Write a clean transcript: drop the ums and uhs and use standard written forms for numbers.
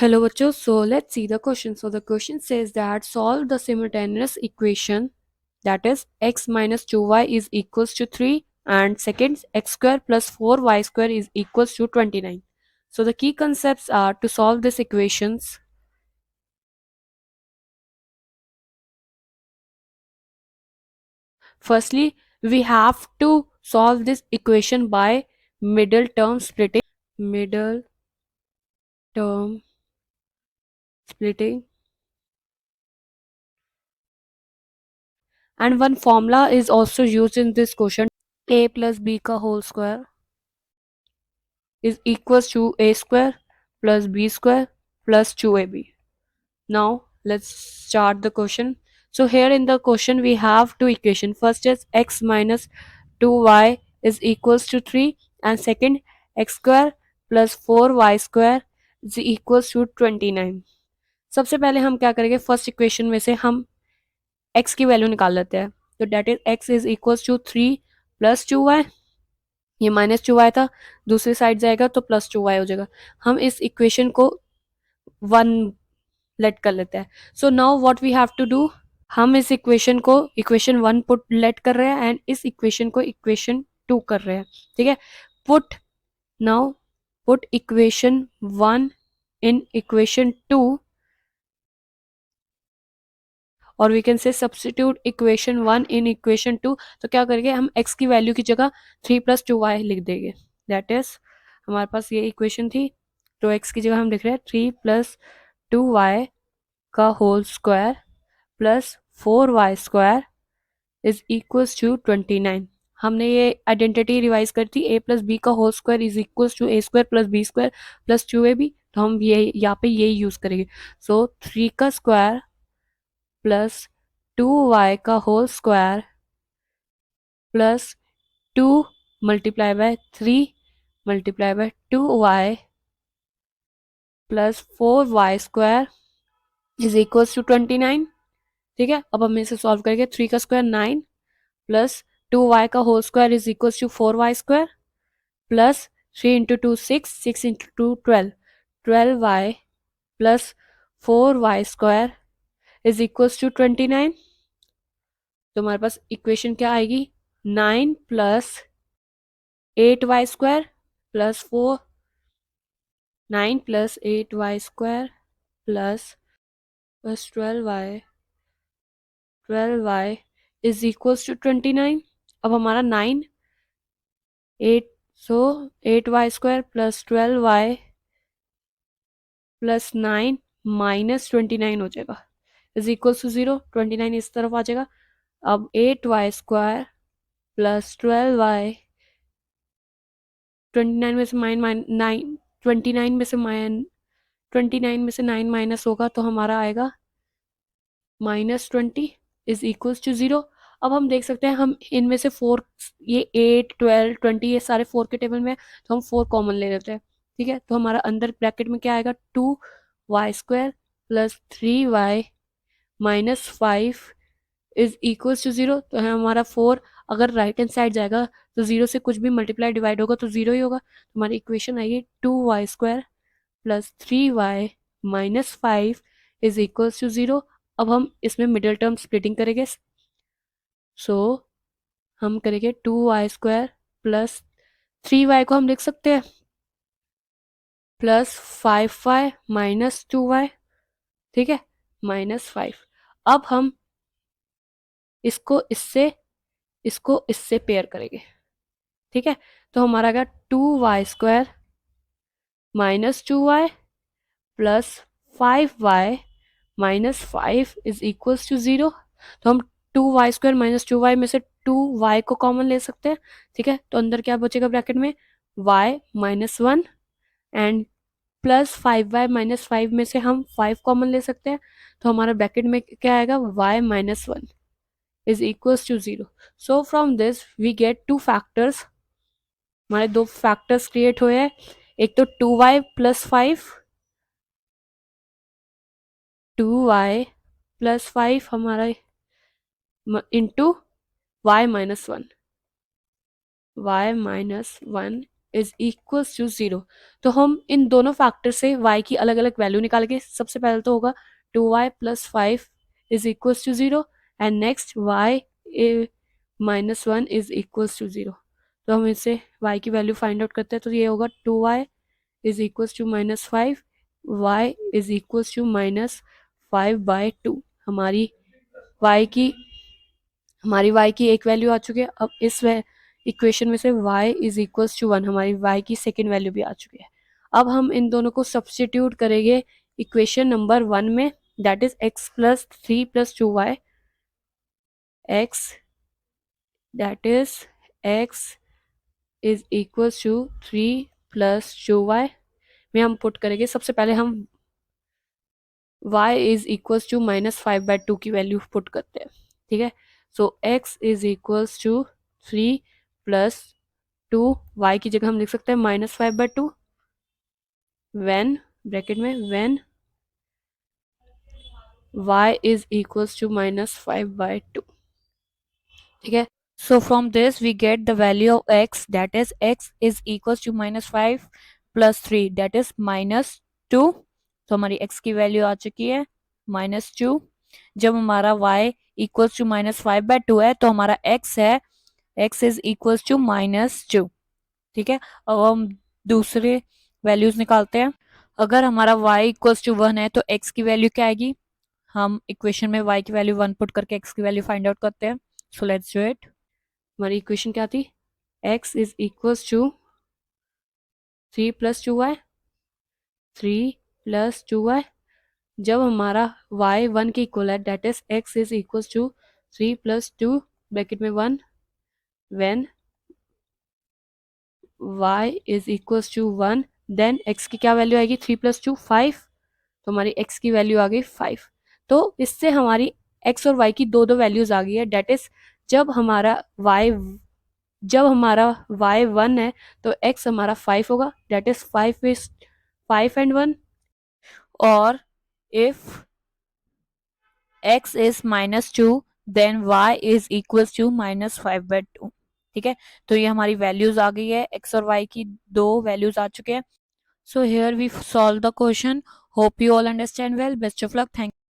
Hello बच्चों, so let's see the question. So the question says that solve the simultaneous equation, that is x minus 2y is equals to 3 and second x square plus 4y square is equals to 29. So the key concepts are to solve these equations. Firstly, we have to solve this equation by middle term splitting. Middle term splitting. And one formula is also used in this question. A plus b का whole square is equals to a square plus b square plus 2ab. Now let's start the question. So here in the question we have two equations. First is x minus 2y is equals to 3 and second x square plus 4y square is equals to 29. सबसे पहले हम क्या करेंगे, first equation में से हम x की value निकाल लेते हैं. तो that is x is equals to 3 plus 2y. ये -2y था, दूसरी साइड जाएगा तो +2y हो जाएगा. हम इस इक्वेशन को 1 लेट कर लेते हैं. So now what we have to do, हम इस इक्वेशन को इक्वेशन 1 पुट लेट कर रहे हैं एंड इस इक्वेशन को इक्वेशन 2 कर रहे हैं. ठीक है, put now put equation 1 in equation 2 और we can say substitute equation 1 in equation 2. तो क्या करेंगे, हम x की वैल्यू की जगह 3 + 2y लिख देंगे. दैट इज हमारे पास ये इक्वेशन थी, तो x की जगह हम लिख रहे हैं 3 + 2y का whole square plus 4y square is equals to 29. हमने ये आइडेंटिटी रिवाइज कर थी, a + b का whole square is equals to a square plus b square plus 2ab. तो हम ये यहाँ पे ये यूज करेंगे. सो 3 का स्क्वायर प्लस 2y का whole square plus 2 multiply by 3 multiply by 2y plus 4y square is equals to 29. ठीक है, अब हम इसे सॉल्व करेंगे. 3 का स्क्वायर 9 प्लस 2y का whole square is equals to 4y square plus 3 into 2 6 6 into 2 12 12y plus 4y square is equals to 29. तो हमारे पास इक्वेशन क्या आएगी, 9 plus 8y square plus 4 9 plus 8y square plus 12y is equals to 29. अब हमारा 9 8 so 8y square plus 12y plus 9 minus 29 हो जाएगा is equals to 0. 29 इस तरफ आ जाएगा. अब 8y स्क्वायर प्लस 12y 29 में से नाइन 29 में से 9 माइनस होगा तो हमारा आएगा -20 इज इक्वल्स टू 0. अब हम देख सकते हैं, हम इनमें से 4 ये 8 12 20 ये सारे 4 के टेबल में है, तो हम 4 कॉमन ले लेते हैं. ठीक है, तो हमारा अंदर ब्रैकेट में क्या आएगा, 2y square plus 3y minus 5 is equals to 0. तो है हमारा 4 अगर राइट हैंड साइड जाएगा तो 0 से कुछ भी मल्टीप्लाई डिवाइड होगा तो 0 ही होगा. तो हमारी इक्वेशन आएगी 2y square plus 3y minus 5 is equals to 0. अब हम इसमें मिडिल टर्म स्प्लिटिंग करेंगे. सो हम करेंगे 2y स्क्वायर प्लस 3y को हम लिख सकते हैं प्लस 5y माइनस 2y. ठीक है, -5. अब हम इसको इससे पेयर करेंगे. ठीक है, तो हमारा आएगा 2y square minus 2y plus 5y minus 5 is equals to 0. तो हम 2y स्क्वायर माइनस 2y में से 2y को कॉमन ले सकते हैं. ठीक है, तो अंदर क्या बचेगा ब्रैकेट में, y -1 and plus 5y minus 5 में से हम 5 कॉमन ले सकते हैं. तो हमारा ब्रैकेट में क्या आएगा, y -1 is equals to 0. So from this we get two factors. हमारे दो फैक्टर्स क्रिएट हुए हैं, एक तो 2y प्लस 5 2y प्लस 5 हमारा into y -1 y -1 is equals to 0। तो हम इन दोनों फैक्टर से y की अलग अलग वैल्यू निकालेंगे। सबसे पहले तो होगा 2y plus 5 is equals to 0 and next y minus 1 is equals to 0। तो हम इससे y की वैल्यू फाइंड आउट करते हैं। तो ये होगा 2y is equals to minus 5, y is equals to minus 5/2। हमारी y की एक वैल्यू आ चुकी है। अब इस इक्वेशन में से y इज इक्वल्स टू 1 हमारी y की सेकेंड वैल्यू भी आ चुकी है। अब हम इन दोनों को सब्स्टिट्यूट करेंगे इक्वेशन नंबर 1 में, that is x plus 3 plus 2y, x that is x is equals to 3 plus 2y में हम पुट करेंगे। सबसे पहले हम y is equals to minus 5/2 की वैल्यू पुट करते हैं। ठीक है, so x is equals to 3 plus 2, y की जगह हम लिख सकते हैं माइनस 5/2, व्हेन ब्रैकेट में when y is equals to minus 5/2। ठीक है, So from this we get the value of x, that is x is equals to minus 5 plus 3, that is minus 2। तो हमारी x की वैल्यू आ चुकी है -2। जब हमारा y इक्वल्स टू -5/2 है तो हमारा x है x इज इक्वल्स टू -2। ठीक है, अब हम दूसरे वैल्यूज निकालते हैं। अगर हमारा y इक्वल्स टू 1 है तो x की वैल्यू क्या आएगी? हम इक्वेशन में y की वैल्यू 1 पुट करके x की वैल्यू फाइंड आउट करते हैं। So let's do it. हमारी इक्वेशन क्या थी? x is equals to 3 plus 2y, 3 plus 2y। जब हमारा y 1 के इक्वल है, that is x is equals to 3 plus 2 bracket में 1, when y is equals to 1, then x की क्या वैल्यू आएगी? 3 प्लस 2 5। तो हमारी x की वैल्यू आ गई 5। तो इससे हमारी x और y की दो दो वैल्यूज आ गई है। डेट इज जब हमारा y 1 है तो x हमारा 5 होगा, डेट इज 5 एंड 1। और if x is -2 then y is equals to -5/2। ठीक है, तो ये हमारी वैल्यूज आ गई है, x और y की दो वैल्यूज आ चुके हैं। So here we solve the question. Hope you all understand well. Best of luck. Thank